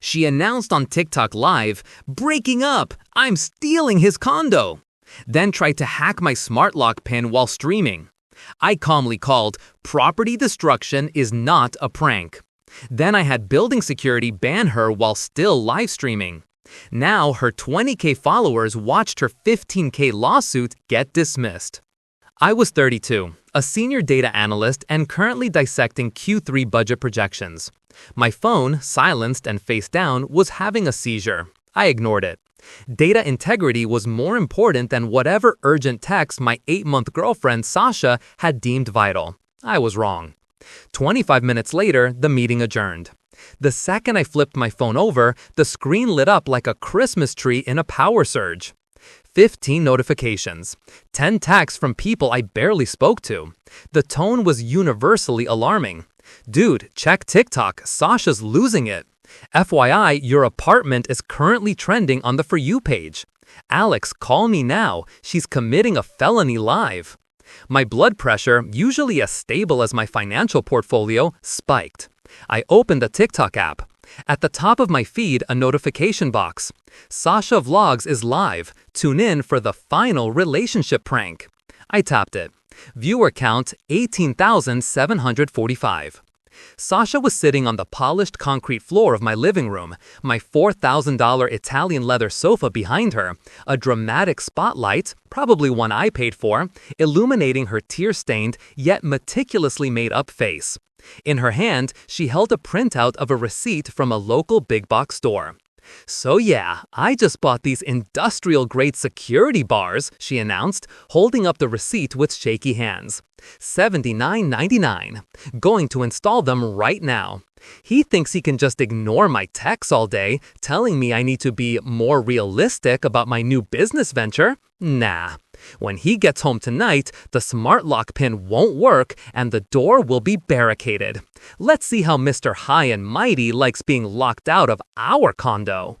She announced on TikTok Live, "Breaking up, I'm stealing his condo." Then tried to hack my smart lock pin while streaming. I calmly called, "Property destruction is not a prank." Then I had building security ban her while still live streaming. Now her 20K followers watched her 15K lawsuit get dismissed. I was 32, a senior data analyst and currently dissecting Q3 budget projections. My phone, silenced and face down, was having a seizure. I ignored it. Data integrity was more important than whatever urgent text my 8-month girlfriend Sasha had deemed vital. I was wrong. 25 minutes later, the meeting adjourned. The second I flipped my phone over, the screen lit up like a Christmas tree in a power surge. 15 notifications, 10 texts from people I barely spoke to. The tone was universally alarming. "Dude, check TikTok, Sasha's losing it. FYI, your apartment is currently trending on the For You page. Alex, call me now, she's committing a felony live." My blood pressure, usually as stable as my financial portfolio, spiked. I opened the TikTok app. At the top of my feed, a notification box. "Sasha Vlogs is live. Tune in for the final relationship prank." I tapped it. Viewer count 18,745. Sasha was sitting on the polished concrete floor of my living room, my $4,000 Italian leather sofa behind her, a dramatic spotlight, probably one I paid for, illuminating her tear-stained yet meticulously made-up face. In her hand, she held a printout of a receipt from a local big box store. "So yeah, I just bought these industrial-grade security bars," she announced, holding up the receipt with shaky hands. $79.99. Going to install them right now. He thinks he can just ignore my texts all day, telling me I need to be more realistic about my new business venture. Nah. When he gets home tonight, the smart lock pin won't work and the door will be barricaded. Let's see how Mr. High and Mighty likes being locked out of our condo.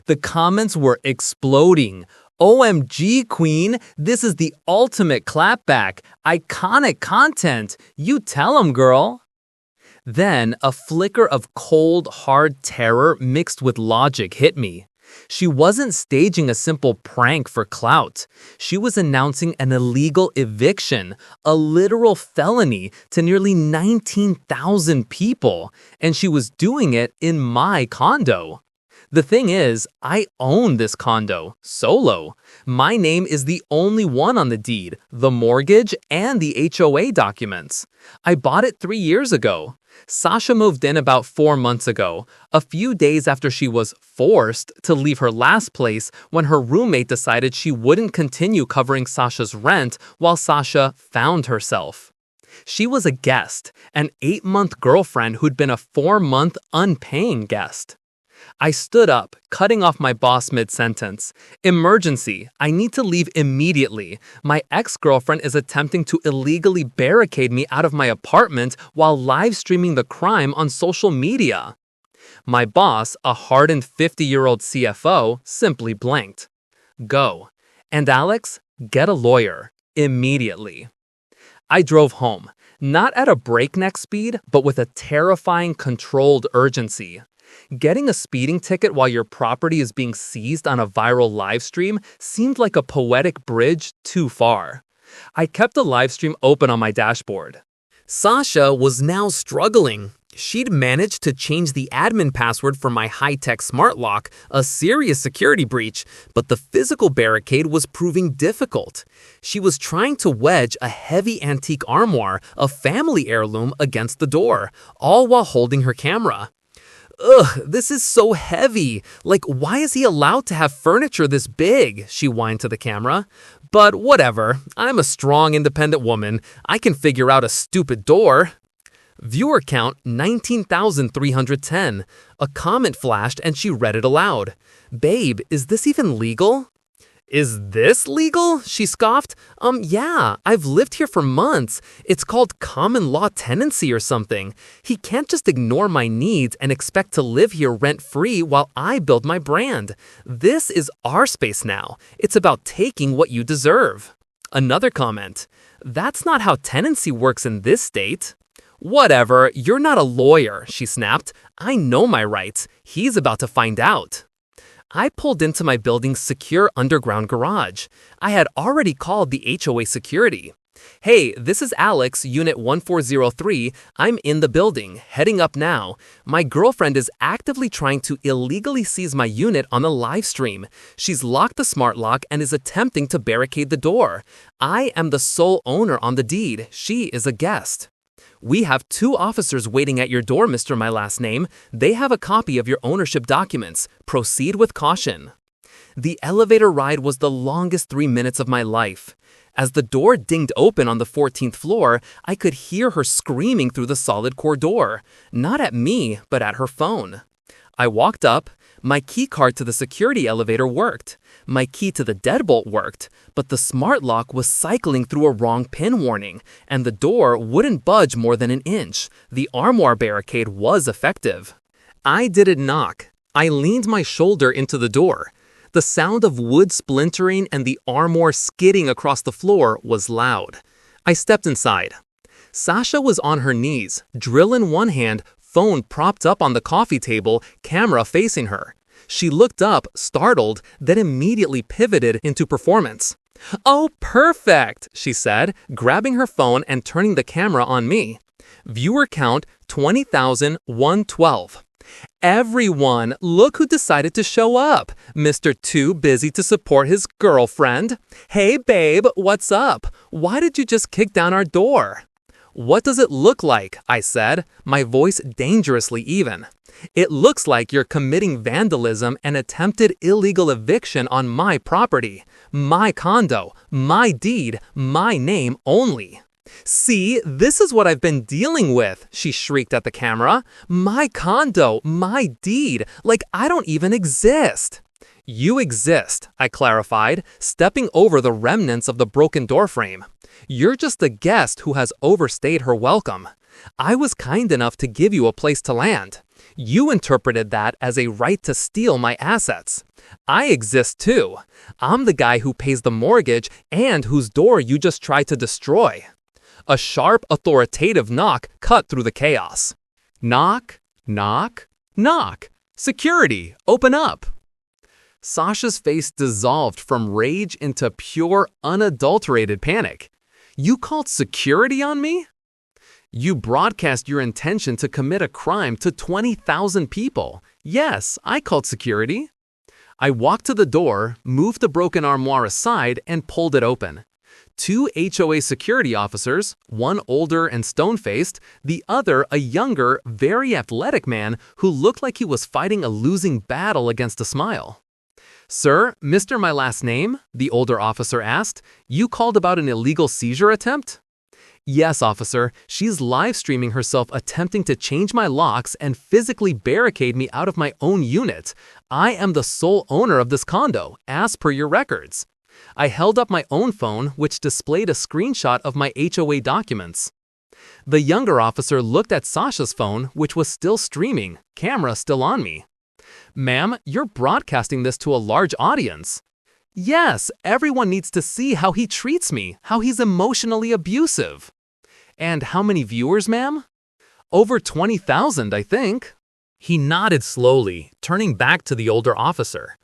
The comments were exploding. "OMG, Queen, this is the ultimate clapback. Iconic content. You tell 'em, girl." Then a flicker of cold, hard terror mixed with logic hit me. She wasn't staging a simple prank for clout. She was announcing an illegal eviction, a literal felony to nearly 19,000 people, and she was doing it in my condo. The thing is, I own this condo, solo. My name is the only one on the deed, the mortgage, and the HOA documents. I bought it 3 years ago. Sasha moved in about 4 months ago, a few days after she was forced to leave her last place when her roommate decided she wouldn't continue covering Sasha's rent while Sasha found herself. She was a guest, an 8-month girlfriend who'd been a 4-month unpaying guest. I stood up, cutting off my boss mid-sentence. "Emergency. I need to leave immediately. My ex-girlfriend is attempting to illegally barricade me out of my apartment while live streaming the crime on social media." My boss, a hardened 50-year-old CFO, simply blanked. "Go. And Alex, get a lawyer. Immediately." I drove home, not at a breakneck speed, but with a terrifying, controlled urgency. Getting a speeding ticket while your property is being seized on a viral livestream seemed like a poetic bridge too far. I kept the livestream open on my dashboard. Sasha was now struggling. She'd managed to change the admin password for my high-tech smart lock, a serious security breach, but the physical barricade was proving difficult. She was trying to wedge a heavy antique armoire, a family heirloom, against the door, all while holding her camera. "Ugh, this is so heavy. Like, why is he allowed to have furniture this big?" she whined to the camera. "But whatever, I'm a strong, independent woman. I can figure out a stupid door." Viewer count 19,310. A comment flashed and she read it aloud. "Babe, is this even legal?" "Is this legal?" she scoffed. Yeah, I've lived here for months. It's called common law tenancy or something. He can't just ignore my needs and expect to live here rent-free while I build my brand. This is our space now. It's about taking what you deserve." Another comment. "That's not how tenancy works in this state." Whatever, you're not a lawyer, she snapped. I know my rights. He's about to find out. I pulled into my building's secure underground garage. I had already called the HOA security. Hey, this is Alex, Unit 1403. I'm in the building, heading up now. My girlfriend is actively trying to illegally seize my unit on a live stream. She's locked the smart lock and is attempting to barricade the door. I am the sole owner on the deed. She is a guest. We have 2 officers waiting at your door, Mr. My Last Name. They have a copy of your ownership documents. Proceed with caution. The elevator ride was the longest 3 minutes of my life. As the door dinged open on the 14th floor, I could hear her screaming through the solid core door. Not at me, but at her phone. I walked up. My key card to the security elevator worked. My key to the deadbolt worked, but the smart lock was cycling through a wrong pin warning, and the door wouldn't budge more than an inch. The armoire barricade was effective. I didn't knock. I leaned my shoulder into the door. The sound of wood splintering and the armoire skidding across the floor was loud. I stepped inside. Sasha was on her knees, drill in one hand, phone propped up on the coffee table, camera facing her. She looked up, startled, then immediately pivoted into performance. "Oh, perfect," she said, grabbing her phone and turning the camera on me. Viewer count 20,112. Everyone, look who decided to show up. Mr. Too busy to support his girlfriend. Hey babe, what's up? Why did you just kick down our door? What does it look like? I said, my voice dangerously even. It looks like you're committing vandalism and attempted illegal eviction on my property. My condo, my deed, my name only. See, this is what I've been dealing with, she shrieked at the camera. My condo, my deed, like I don't even exist. You exist, I clarified, stepping over the remnants of the broken doorframe. You're just a guest who has overstayed her welcome. I was kind enough to give you a place to land. You interpreted that as a right to steal my assets. I exist too. I'm the guy who pays the mortgage and whose door you just tried to destroy. A sharp, authoritative knock cut through the chaos. Knock, knock, knock. Security, open up. Sasha's face dissolved from rage into pure, unadulterated panic. You called security on me? You broadcast your intention to commit a crime to 20,000 people. Yes, I called security. I walked to the door, moved the broken armoire aside, and pulled it open. 2 HOA security officers, one older and stone-faced, the other a younger, very athletic man who looked like he was fighting a losing battle against a smile. Sir, Mr. My Last Name, the older officer asked, you called about an illegal seizure attempt? Yes, officer. She's live streaming herself attempting to change my locks and physically barricade me out of my own unit. I am the sole owner of this condo, as per your records. I held up my own phone, which displayed a screenshot of my HOA documents. The younger officer looked at Sasha's phone, which was still streaming, camera still on me. Ma'am, you're broadcasting this to a large audience. Yes, everyone needs to see how he treats me, how he's emotionally abusive. And how many viewers, ma'am? Over 20,000, I think. He nodded slowly, turning back to the older officer.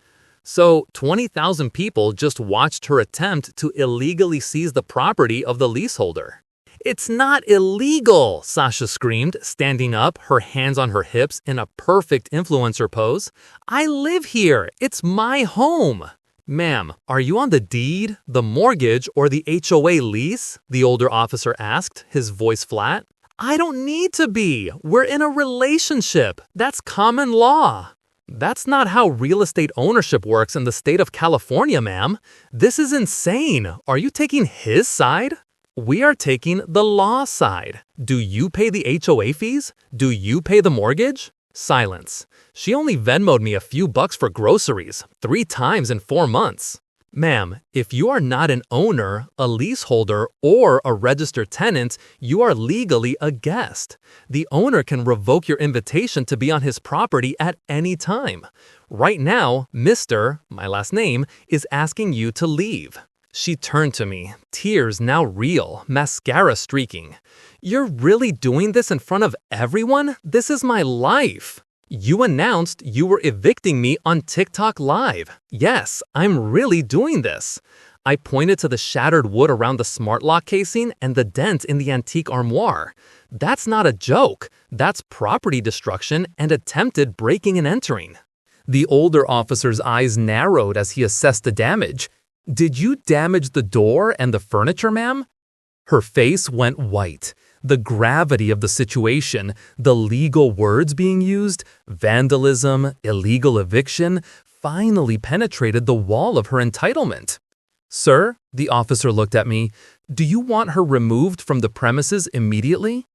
So, 20,000 people just watched her attempt to illegally seize the property of the leaseholder. It's not illegal, Sasha screamed, standing up, her hands on her hips in a perfect influencer pose. I live here. It's my home. Ma'am, are you on the deed, the mortgage, or the HOA lease? The older officer asked, his voice flat. I don't need to be. We're in a relationship. That's common law. That's not how real estate ownership works in the state of California, ma'am. This is insane. Are you taking his side? We are taking the law side. Do you pay the HOA fees? Do you pay the mortgage? Silence. She only Venmo'd me a few bucks for groceries, 3 times in 4 months. Ma'am, if you are not an owner, a leaseholder, or a registered tenant, you are legally a guest. The owner can revoke your invitation to be on his property at any time. Right now, Mr. My Last Name is asking you to leave. She turned to me, tears now real, mascara streaking. "You're really doing this in front of everyone? This is my life. You announced you were evicting me on TikTok Live. Yes, I'm really doing this." I pointed to the shattered wood around the smart lock casing and the dent in the antique armoire. "That's not a joke. That's property destruction and attempted breaking and entering." The older officer's eyes narrowed as he assessed the damage. "Did you damage the door and the furniture, ma'am?" Her face went white. The gravity of the situation, the legal words being used, vandalism, illegal eviction, finally penetrated the wall of her entitlement. "Sir," the officer looked at me, "do you want her removed from the premises immediately?"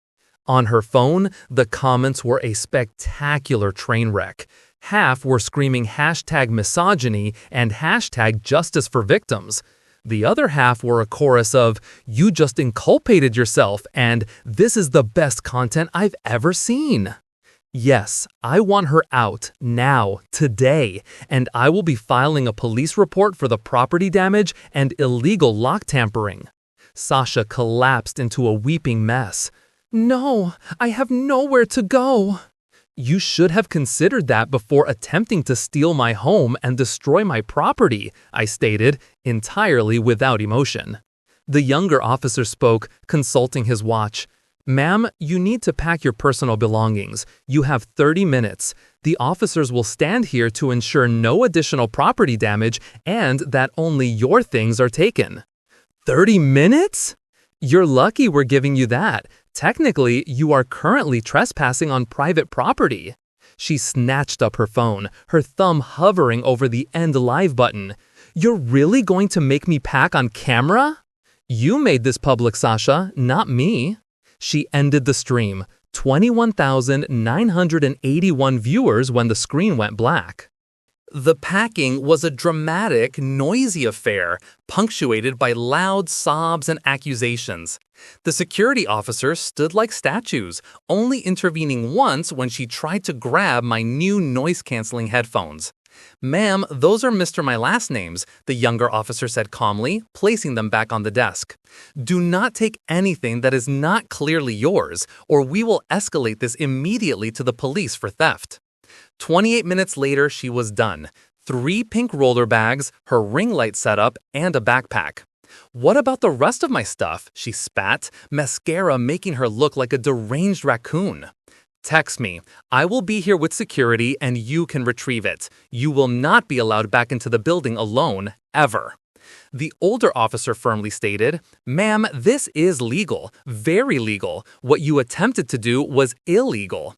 On her phone, the comments were a spectacular train wreck. Half were screaming #misogyny and #justice for victims. The other half were a chorus of, "You just inculpated yourself," and "This is the best content I've ever seen." Yes, I want her out, now, today, and I will be filing a police report for the property damage and illegal lock tampering. Sasha collapsed into a weeping mess. "No, I have nowhere to go." "You should have considered that before attempting to steal my home and destroy my property," I stated, entirely without emotion. The younger officer spoke, consulting his watch. "Ma'am, you need to pack your personal belongings. You have 30 minutes. The officers will stand here to ensure no additional property damage and that only your things are taken." 30 minutes? You're lucky we're giving you that. Technically, you are currently trespassing on private property. She snatched up her phone, her thumb hovering over the End Live button. "You're really going to make me pack on camera?" "You made this public, Sasha, not me." She ended the stream. 21,981 viewers when the screen went black. The packing was a dramatic, noisy affair, punctuated by loud sobs and accusations. The security officers stood like statues, only intervening once when she tried to grab my new noise-canceling headphones. "Ma'am, those are Mr. My last names," the younger officer said calmly, placing them back on the desk. "Do not take anything that is not clearly yours, or we will escalate this immediately to the police for theft." 28 minutes later, she was done. 3 pink roller bags, her ring light setup, and a backpack. "What about the rest of my stuff?" she spat, mascara making her look like a deranged raccoon. "Text me. I will be here with security and you can retrieve it. You will not be allowed back into the building alone, ever." The older officer firmly stated, "Ma'am, this is legal, very legal. What you attempted to do was illegal."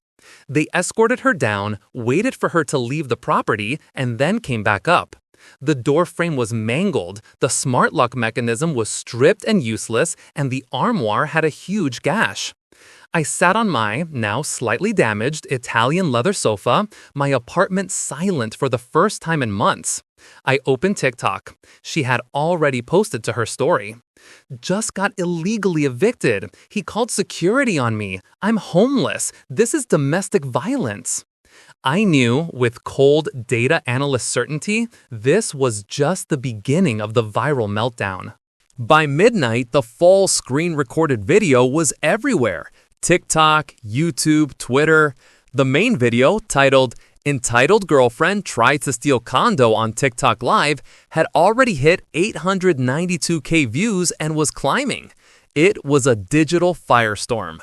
They escorted her down, waited for her to leave the property, and then came back up. The door frame was mangled, the smart lock mechanism was stripped and useless, and the armoire had a huge gash. I sat on my, now slightly damaged, Italian leather sofa, my apartment silent for the first time in months. I opened TikTok. She had already posted to her story. "Just got illegally evicted. He called security on me. I'm homeless. This is domestic violence." I knew, with cold data analyst certainty, this was just the beginning of the viral meltdown. By midnight, the full screen-recorded video was everywhere. TikTok, YouTube, Twitter. The main video, titled "Entitled Girlfriend Tried to Steal Condo on TikTok Live," had already hit 892K views and was climbing. It was a digital firestorm.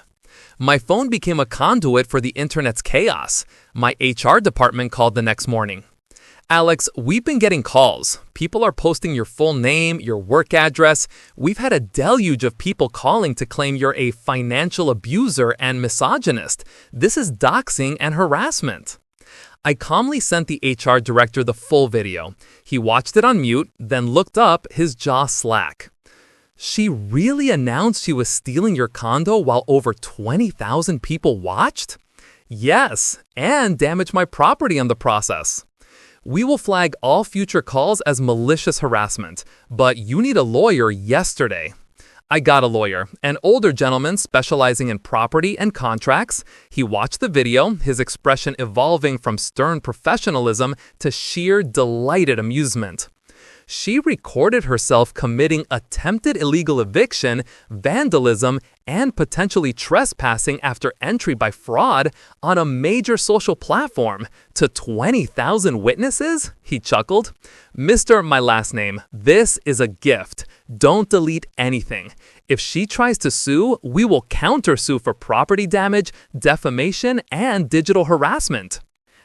My phone became a conduit for the internet's chaos. My HR department called the next morning. "Alex, we've been getting calls. People are posting your full name, your work address. We've had a deluge of people calling to claim you're a financial abuser and misogynist. This is doxing and harassment." I calmly sent the HR director the full video. He watched it on mute, then looked up, his jaw slack. "She really announced she was stealing your condo while over 20,000 people watched?" "Yes, and damaged my property in the process." "We will flag all future calls as malicious harassment, but you need a lawyer yesterday." I got a lawyer, an older gentleman specializing in property and contracts. He watched the video, his expression evolving from stern professionalism to sheer delighted amusement. She recorded herself committing attempted illegal eviction, vandalism, and potentially trespassing after entry by fraud on a major social platform to 20,000 witnesses? He chuckled. Mr. My last name, this is a gift. Don't delete anything. If she tries to sue, we will countersue for property damage, defamation, and digital harassment.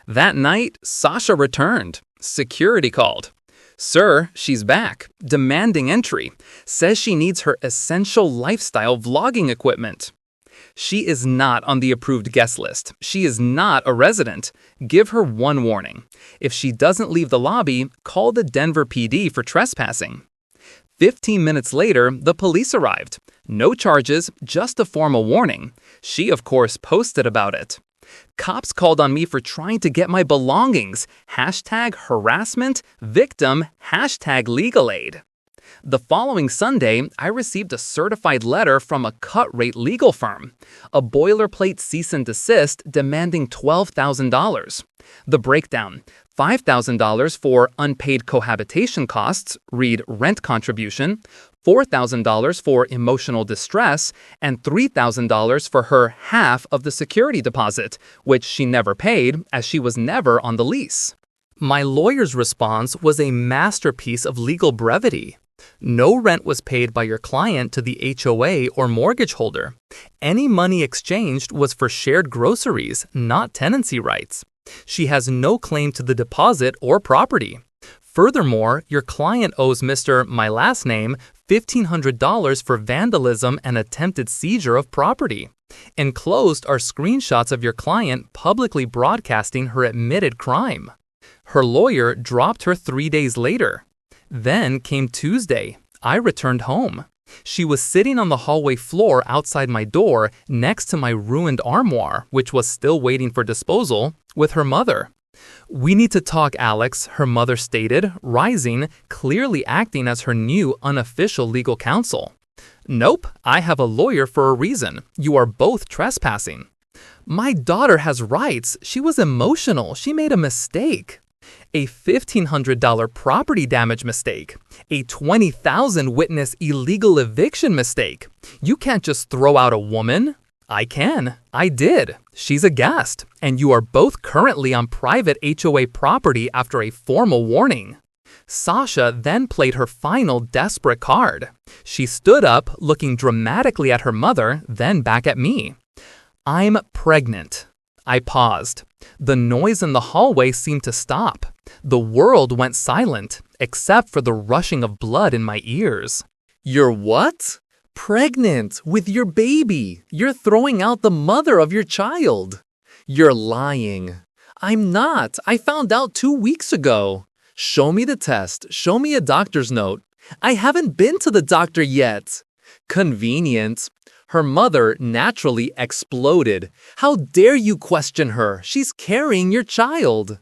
That night, Sasha returned. Security called. Sir, she's back, demanding entry. Says she needs her essential lifestyle vlogging equipment. She is not on the approved guest list. She is not a resident. Give her one warning. If she doesn't leave the lobby, call the Denver PD for trespassing. 15 minutes later, the police arrived. No charges, just a formal warning. She, of course, posted about it. Cops called on me for trying to get my belongings. #harassment, victim, #legal aid. The following Sunday, I received a certified letter from a cut-rate legal firm. A boilerplate cease and desist demanding $12,000. The breakdown: $5,000 for unpaid cohabitation costs, read rent contribution, $4,000 for emotional distress, and $3,000 for her half of the security deposit, which she never paid as she was never on the lease. My lawyer's response was a masterpiece of legal brevity. No rent was paid by your client to the HOA or mortgage holder. Any money exchanged was for shared groceries, not tenancy rights. She has no claim to the deposit or property. Furthermore, your client owes Mr. My last name $1,500 for vandalism and attempted seizure of property. Enclosed are screenshots of your client publicly broadcasting her admitted crime. Her lawyer dropped her 3 days later. Then came Tuesday. I returned home. She was sitting on the hallway floor outside my door next to my ruined armoire, which was still waiting for disposal, with her mother. We need to talk, Alex, her mother stated, rising, clearly acting as her new unofficial legal counsel. Nope, I have a lawyer for a reason. You are both trespassing. My daughter has rights. She was emotional. She made a mistake. A $1,500 property damage mistake. A 20,000 witness illegal eviction mistake. You can't just throw out a woman. I can. I did. She's a guest, and you are both currently on private HOA property after a formal warning. Sasha then played her final desperate card. She stood up, looking dramatically at her mother, then back at me. I'm pregnant. I paused. The noise in the hallway seemed to stop. The world went silent, except for the rushing of blood in my ears. You're what? Pregnant with your baby. You're throwing out the mother of your child. You're lying. I'm not. I found out 2 weeks ago. Show me the test. Show me a doctor's note. I haven't been to the doctor yet. Convenient. Her mother naturally exploded. How dare you question her? She's carrying your child.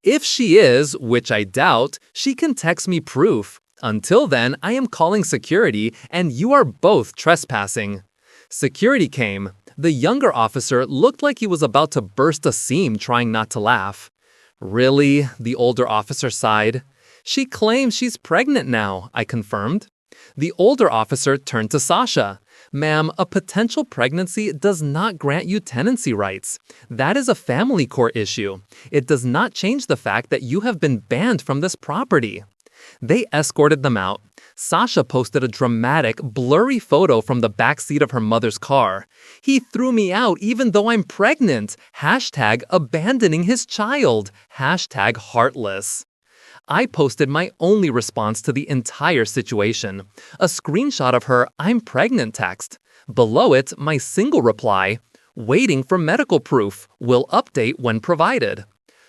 If she is, which I doubt, she can text me proof. Until then, I am calling security, and you are both trespassing. Security came. The younger officer looked like he was about to burst a seam trying not to laugh. Really? The older officer sighed. She claims she's pregnant now, I confirmed. The older officer turned to Sasha. Ma'am, a potential pregnancy does not grant you tenancy rights. That is a family court issue. It does not change the fact that you have been banned from this property. They escorted them out. Sasha posted a dramatic, blurry photo from the backseat of her mother's car. He threw me out even though I'm pregnant. #abandoning his child. #heartless. I posted my only response to the entire situation. A screenshot of her "I'm pregnant" text. Below it, my single reply, "Waiting for medical proof. Will update when provided."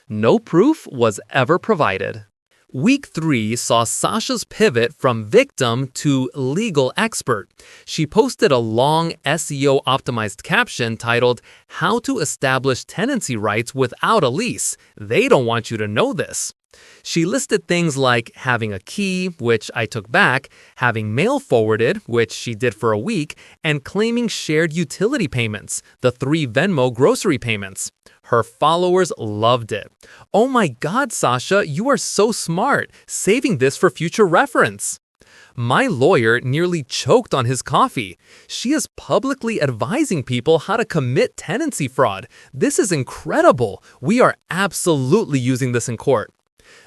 No proof was ever provided. Week 3 saw Sasha's pivot from victim to legal expert. She posted a long SEO-optimized caption titled, "How to Establish Tenancy Rights Without a Lease. They don't want you to know this." She listed things like having a key, which I took back, having mail forwarded, which she did for a week, and claiming shared utility payments, the 3 Venmo grocery payments. Her followers loved it. "Oh my God, Sasha, you are so smart, saving this for future reference." My lawyer nearly choked on his coffee. "She is publicly advising people how to commit tenancy fraud. This is incredible. We are absolutely using this in court."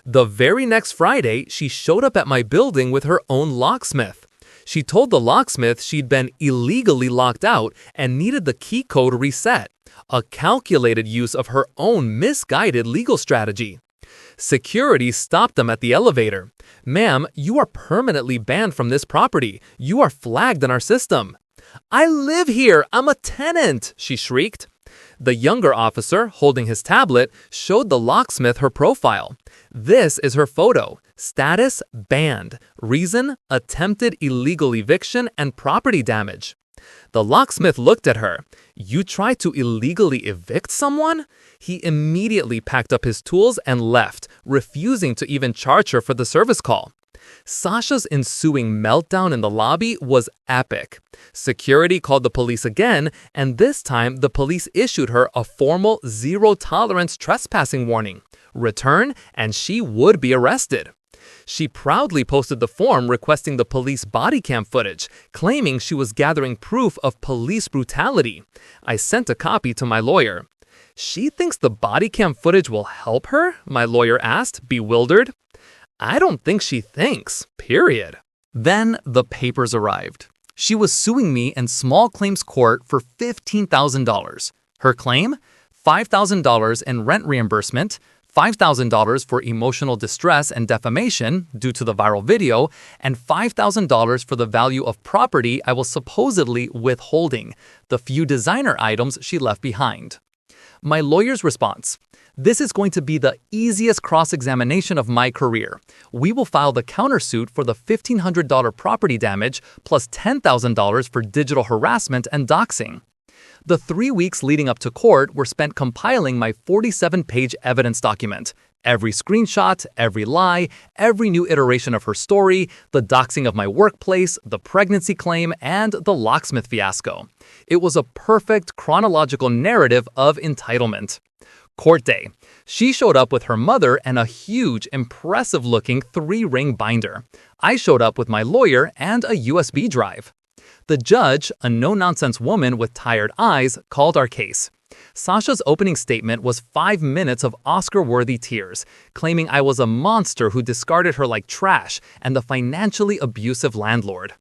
The very next Friday, she showed up at my building with her own locksmith. She told the locksmith she'd been illegally locked out and needed the key code reset, a calculated use of her own misguided legal strategy. Security stopped them at the elevator. "Ma'am, you are permanently banned from this property. You are flagged in our system." "I live here. I'm a tenant," she shrieked. The younger officer, holding his tablet, showed the locksmith her profile. This is her photo. Status: banned. Reason: attempted illegal eviction and property damage. The locksmith looked at her. "You tried to illegally evict someone?" He immediately packed up his tools and left, refusing to even charge her for the service call. Sasha's ensuing meltdown in the lobby was epic. Security called the police again, and this time the police issued her a formal zero-tolerance trespassing warning. Return, and she would be arrested. She proudly posted the form requesting the police body cam footage, claiming she was gathering proof of police brutality. I sent a copy to my lawyer. "She thinks the body cam footage will help her?" my lawyer asked, bewildered. "I don't think she thinks, period." Then the papers arrived. She was suing me in small claims court for $15,000. Her claim? $5,000 in rent reimbursement, $5,000 for emotional distress and defamation due to the viral video, and $5,000 for the value of property I was supposedly withholding, the few designer items she left behind. My lawyer's response: "This is going to be the easiest cross-examination of my career. We will file the countersuit for the $1,500 property damage plus $10,000 for digital harassment and doxing." The 3 weeks leading up to court were spent compiling my 47-page evidence document. Every screenshot, every lie, every new iteration of her story, the doxing of my workplace, the pregnancy claim, and the locksmith fiasco. It was a perfect chronological narrative of entitlement. Court day. She showed up with her mother and a huge, impressive-looking 3-ring binder. I showed up with my lawyer and a USB drive. The judge, a no-nonsense woman with tired eyes, called our case. Sasha's opening statement was 5 minutes of Oscar-worthy tears, claiming I was a monster who discarded her like trash and the financially abusive landlord.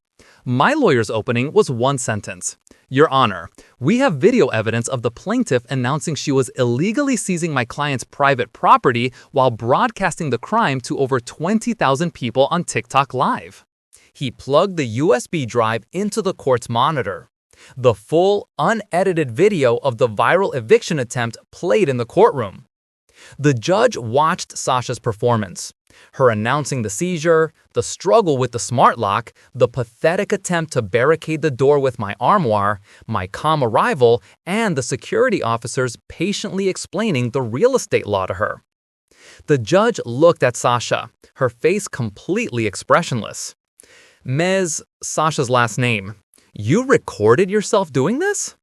My lawyer's opening was 1 sentence. "Your Honor, we have video evidence of the plaintiff announcing she was illegally seizing my client's private property while broadcasting the crime to over 20,000 people on TikTok Live." He plugged the USB drive into the court's monitor. The full, unedited video of the viral eviction attempt played in the courtroom. The judge watched Sasha's performance. Her announcing the seizure, the struggle with the smart lock, the pathetic attempt to barricade the door with my armoire, my calm arrival, and the security officers patiently explaining the real estate law to her. The judge looked at Sasha, her face completely expressionless. "Ms. Sasha's last name, you recorded yourself doing this?"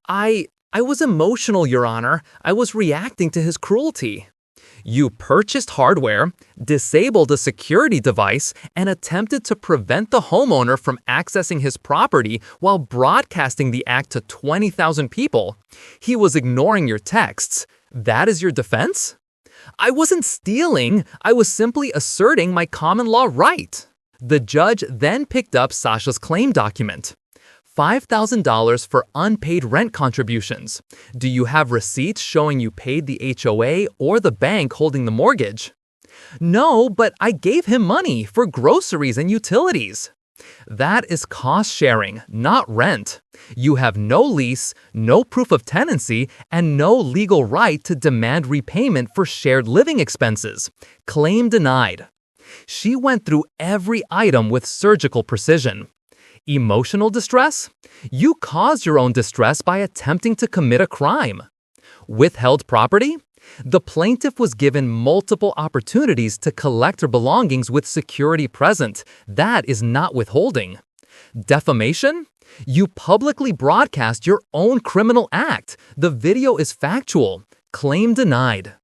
I was emotional, Your Honor. I was reacting to his cruelty." "You purchased hardware, disabled a security device, and attempted to prevent the homeowner from accessing his property while broadcasting the act to 20,000 people. He was ignoring your texts. That is your defense?" "I wasn't stealing. I was simply asserting my common law right." The judge then picked up Sasha's claim document. $5,000 for unpaid rent contributions. Do you have receipts showing you paid the HOA or the bank holding the mortgage? "No, but I gave him money for groceries and utilities." That is cost sharing, not rent. You have no lease, no proof of tenancy, and no legal right to demand repayment for shared living expenses. Claim denied. She went through every item with surgical precision. Emotional distress? You caused your own distress by attempting to commit a crime. Withheld property? The plaintiff was given multiple opportunities to collect her belongings with security present. That is not withholding. Defamation? You publicly broadcast your own criminal act. The video is factual. Claim denied.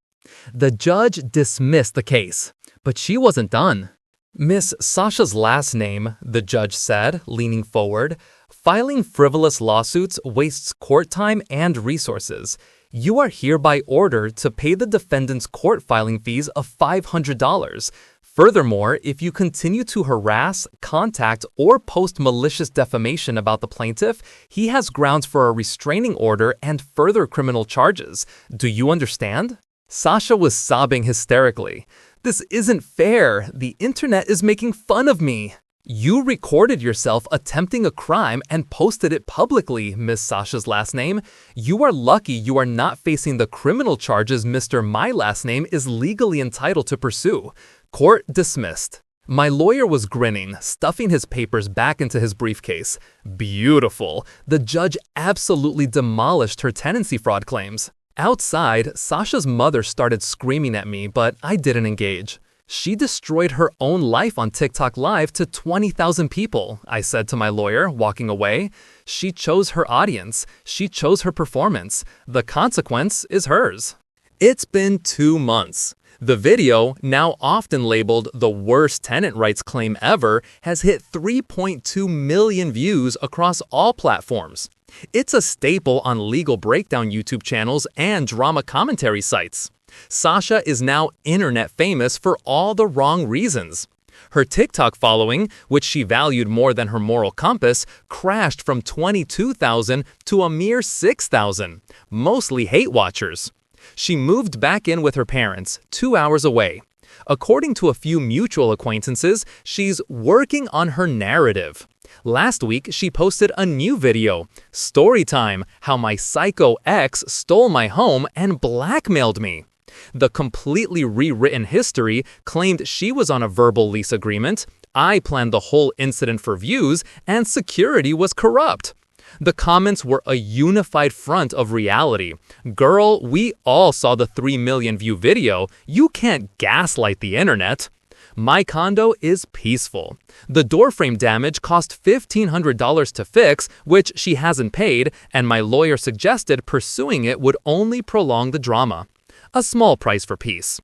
The judge dismissed the case, but she wasn't done. Miss Sasha's last name, the judge said, leaning forward, filing frivolous lawsuits wastes court time and resources. You are hereby ordered to pay the defendant's court filing fees of $500. Furthermore, if you continue to harass, contact, or post malicious defamation about the plaintiff, he has grounds for a restraining order and further criminal charges. Do you understand? Sasha was sobbing hysterically. This isn't fair. The internet is making fun of me. You recorded yourself attempting a crime and posted it publicly, Miss Sasha's last name. You are lucky you are not facing the criminal charges Mr. My Last Name is legally entitled to pursue. Court dismissed. My lawyer was grinning, stuffing his papers back into his briefcase. Beautiful. The judge absolutely demolished her tenancy fraud claims. Outside, Sasha's mother started screaming at me, but I didn't engage. She destroyed her own life on TikTok Live to 20,000 people, I said to my lawyer, walking away. She chose her audience. She chose her performance. The consequence is hers. It's been 2 months. The video, now often labeled the worst tenant rights claim ever, has hit 3.2 million views across all platforms. It's a staple on legal breakdown YouTube channels and drama commentary sites. Sasha is now internet famous for all the wrong reasons. Her TikTok following, which she valued more than her moral compass, crashed from 22,000 to a mere 6,000, mostly hate watchers. She moved back in with her parents, 2 hours away. According to a few mutual acquaintances, she's working on her narrative. Last week, she posted a new video, Storytime, How My Psycho Ex Stole My Home and Blackmailed Me. The completely rewritten history claimed she was on a verbal lease agreement, I planned the whole incident for views, and security was corrupt. The comments were a unified front of reality. Girl, we all saw the 3 million view video. You can't gaslight the internet. My condo is peaceful. The doorframe damage cost $1,500 to fix, which she hasn't paid, and my lawyer suggested pursuing it would only prolong the drama. A small price for peace.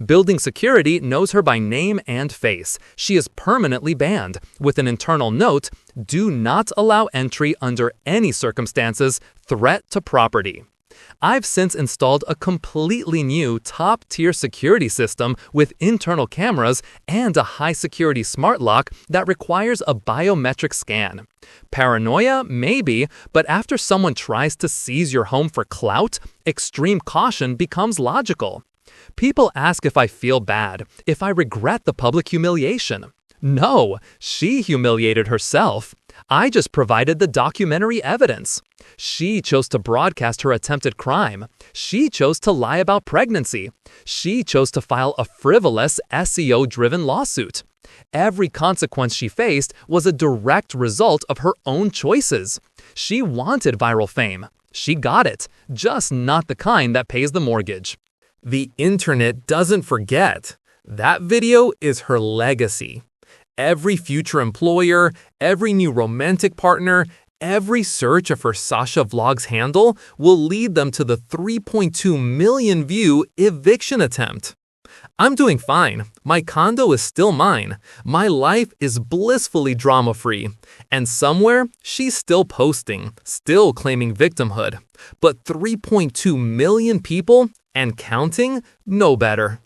Building security knows her by name and face. She is permanently banned, with an internal note, do not allow entry under any circumstances, threat to property. I've since installed a completely new top-tier security system with internal cameras and a high-security smart lock that requires a biometric scan. Paranoia? Maybe, but after someone tries to seize your home for clout, extreme caution becomes logical. People ask if I feel bad, if I regret the public humiliation. No, she humiliated herself. I just provided the documentary evidence. She chose to broadcast her attempted crime. She chose to lie about pregnancy. She chose to file a frivolous SEO-driven lawsuit. Every consequence she faced was a direct result of her own choices. She wanted viral fame. She got it, just not the kind that pays the mortgage. The internet doesn't forget. That video is her legacy. Every future employer, every new romantic partner, every search of her Sasha Vlogs handle will lead them to the 3.2 million view eviction attempt. I'm doing fine. My condo is still mine. My life is blissfully drama-free. And somewhere, she's still posting, still claiming victimhood. But 3.2 million people, and counting, know better.